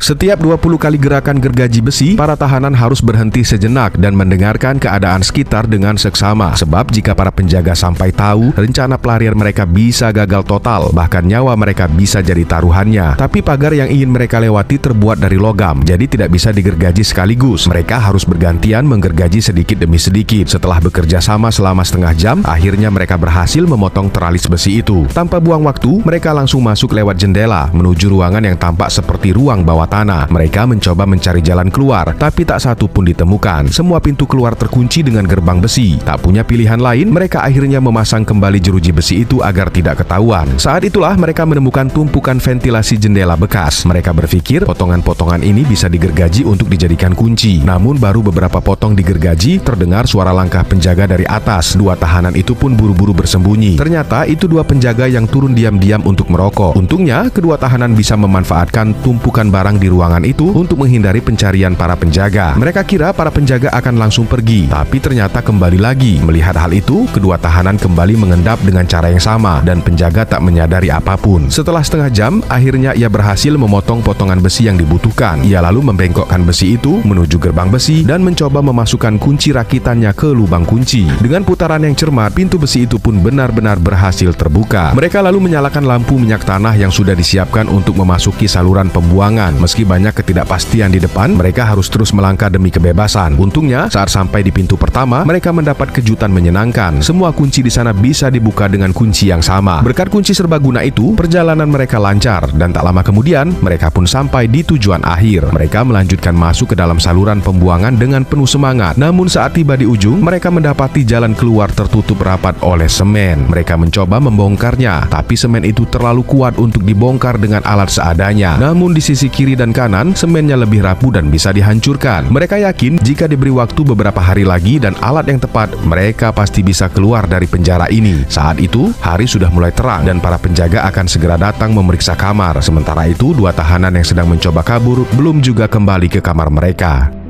Setiap 20 kali gerakan gergaji besi, para tahanan harus berhenti sejenak dan mendengarkan keadaan sekitar dengan seksama. Sebab jika para penjaga sampai tahu, rencana pelarian mereka bisa gagal total, bahkan nyawa mereka bisa jadi taruhannya. Tapi pagar yang ingin mereka lewati terbuat dari logam, jadi tidak bisa digergaji sekaligus. Mereka harus bergantian menggergaji sedikit demi sedikit. Setelah bekerja sama selama setengah jam, akhirnya mereka berhasil memotong teralis besi itu. Tanpa buang waktu, mereka langsung masuk lewat jendela menuju ruangan yang tampak seperti ruang bawah tanah. Mereka mencoba mencari jalan keluar, tapi tak satu pun ditemukan. Semua pintu keluar terkunci dengan gerbang besi. Tak punya pilihan lain, mereka akhirnya memasang kembali jeruji besi itu agar tidak ketahuan. Saat itulah mereka menemukan tumpukan ventilasi jendela bekas. Mereka berpikir potongan-potongan ini bisa digergaji untuk dijadikan kunci. Namun baru beberapa potong digergaji, terdengar suara langkah penjaga dari atas. Dua tahanan itu pun buru-buru bersembunyi. Ternyata itu dua penjaga yang turun diam-diam untuk merokok. Untungnya, kedua tahanan bisa memanfaatkan tumpukan barang di ruangan itu untuk menghindari pencarian para penjaga. Mereka kira para penjaga akan langsung pergi, tapi ternyata kembali lagi. Melihat hal itu, kedua tahanan kembali mengendap dengan cara yang sama dan penjaga tak menyadari apapun. Setelah setengah jam, akhirnya ia berhasil memotong potongan besi yang dibutuhkan. Ia lalu membengkokkan besi itu menuju gerbang besi dan mencoba memasukkan kunci rakitannya ke lubang kunci. Dengan putaran yang cermat, pintu besi itu pun benar-benar berhasil terbuka. Mereka lalu menyalakan lampu minyak tanah yang sudah disiapkan untuk memasuki saluran pembuangan. Meski banyak ketidakpastian di depan, mereka harus terus melangkah demi kebebasan. Untungnya, saat sampai di pintu pertama, mereka mendapat kejutan menyenangkan. Semua kunci di sana bisa dibuka dengan kunci yang sama. Berkat kunci serbaguna itu, perjalanan mereka lancar dan tak lama kemudian, mereka pun sampai di tujuan akhir. Mereka melanjutkan masuk ke dalam saluran pembuangan dengan penuh semangat. Namun saat tiba di ujung, mereka mendapati jalan keluar tertutup rapat oleh semen. Mereka mencoba membongkarnya, tapi semen itu terlalu kuat untuk dibongkar dengan alat seadanya. Namun di sisi kiri dan kanan, semennya lebih rapuh dan bisa dihancurkan. Mereka yakin jika diberi waktu beberapa hari lagi dan alat yang tepat, mereka pasti bisa keluar dari penjara ini. Saat itu, hari sudah mulai terang dan para penjaga akan segera datang memeriksa kamar. Sementara itu, dua tahanan yang sedang mencoba kabur belum juga kembali ke kamar mereka.